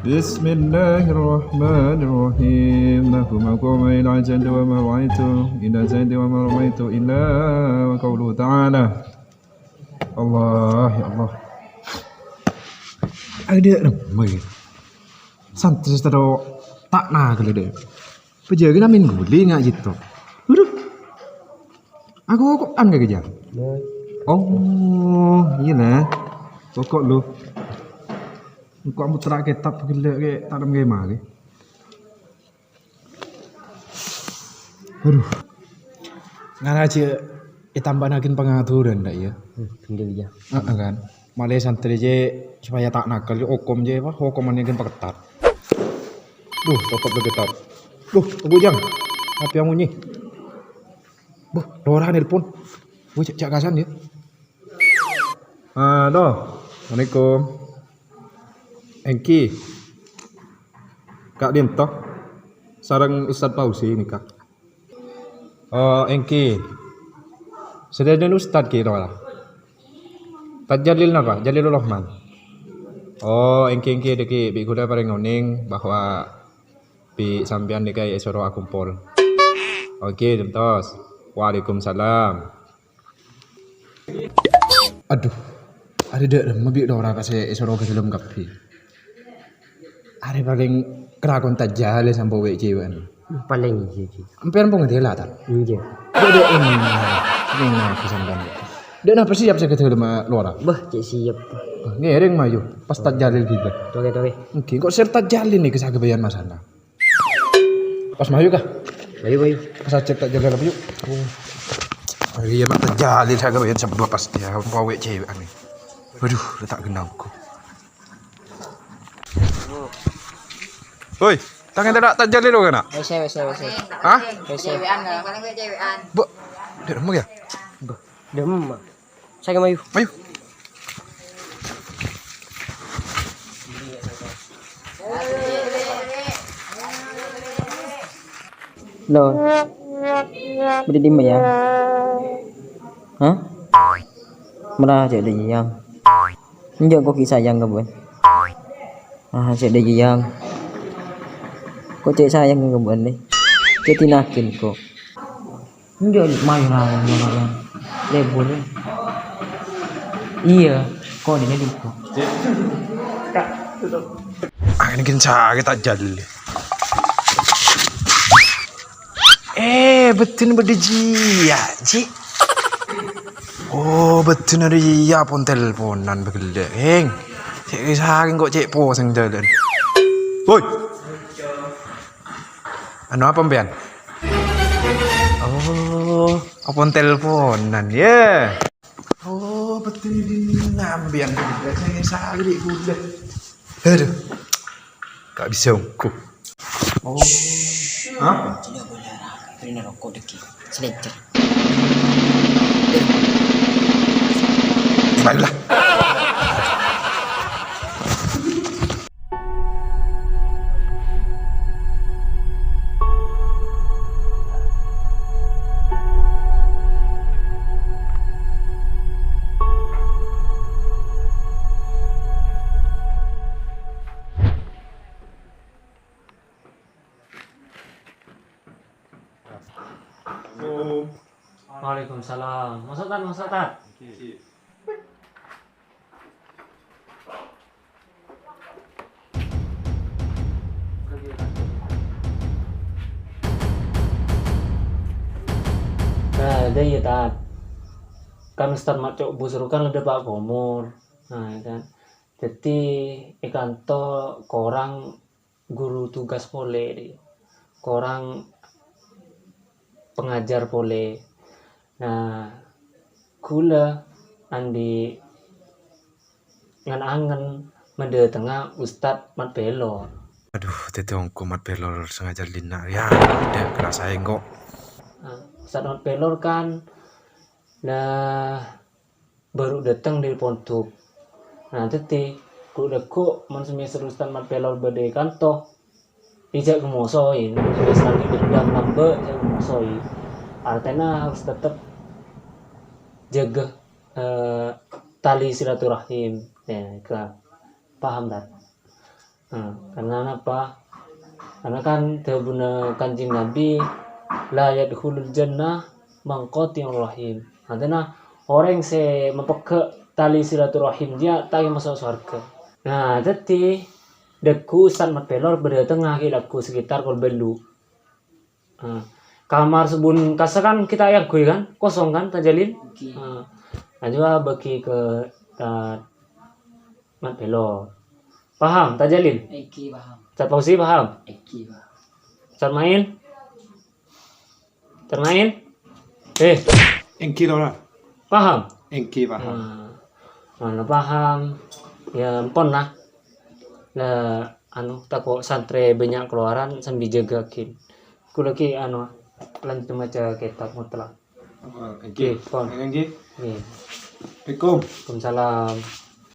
بسم الله الرحمن الرحيم له مقام إلى جند وما رأيت إلى جند وما رميت إلا وقوله تعالى Allah ya Allah ada mày sant terus tak nak kali deh bây cái namin guli nggak gitu udah aku kok an gak kerja oh iya nah pokok lu kok mutra kitab gila kayak tanam kayak mali aduh ngaraja tambah nakin pengaturan dah ya tinggal ya kan malah santri je supaya tak nakal hukum je apa hukumannya kan ketat tetap ketat tunggu jang apa yang bunyi Lora nelpon cak kasan ya halo Assalamualaikum Engki Kak Dinto sarang Ustadz Pausi ini Kak Engki sedang Ustadz kira lah tak Jalil napa Jalilur Rahman engki deki bi kuda pareng ngoning bahwa bi sampean dekai esoro akumpul oke tentos Waalaikumsalam aduh ada dak mabi ora kasih esoro ke film kapi ada paling kerakon tajale sampo wek cewan paling iki ampean pun ngadela ta iya ada ini kesampean dan apa siap saya ketemu sama Lora cek siap ngereng maju pas tajjalil kita toke mungkin kok serta jalin nih kesagabayan masana pas maju kah bayu pas cek tajjalil apa yuk iya mah tajjalil sagabayan sebab pas dia pawe cewek aneh waduh letak genangku woi tangan tidak tajjalil lo kan wese hah cewekan enggak paling gue cewekan bu dia mau ya dem saya mayu lo berdiri ya hah merah jadi yang enggak kok kisah yang ke buan jadi yang kok cek sayang ke buan nih ketinakin kok enggak main lah yang lebon iya kok dia di kok ini kencang kita jalil betul berdijia Ci betul dia pun teleponan begede cek saking kok cek poseng jalan woi anu apa mbean apa teleponan ya betul di nambian saya sakit kuda aduh gak bisa ungkup hah? ini rokok deki seliter baiklah Waalaikumsalam. Mas Ustad. Nah, ada ya Tat. Kan Ustad Macok busur kan ada Pak Komor. Nah, kan. Jadi ikanto korang guru tugas pole, korang pengajar pole. Nah, gula andi ngan-angen mende tengah Ustad Mat Belor. aduh tetongku mat belor sengaja lina ya udah kerasain kok Nah, Ustad Mat Belor kan baru datang dari Pontuk. Nah, teti kuda kok semester Ustad Mat Belor bede kanto ijak kemosoin terus lagi dendam nambah ijak kemosoin artinya harus tetap jaga tali silaturahim ya kan paham tak Nah, karena apa? Karena kan terbuna kanjeng Nabi la yadkhulul jannah man qati'ur rahim. Artinya orang yang mempeke tali silaturahim dia tak masuk surga. Nah, jadi deku Ustaz mat pelor berada tengah daku sekitar kol belu. Nah, kamar sebun kasa kan kita ayak gue kan kosong kan tajalin. Nah, juga bagi ke mat pelor. Paham tajalin? Eki paham. Ustaz Fauzi paham? Eki paham. Ustaz Main? Ustaz Main? Engki lah. Paham? Engki paham. Mana paham? Ya pon lah. Lah anu tako santre banyak keluaran sambil jagakin. Ku lagi anu lanjut maca kitab mutlak. Engki. Pon. Engki. Nggih. Assalamualaikum. Waalaikumsalam.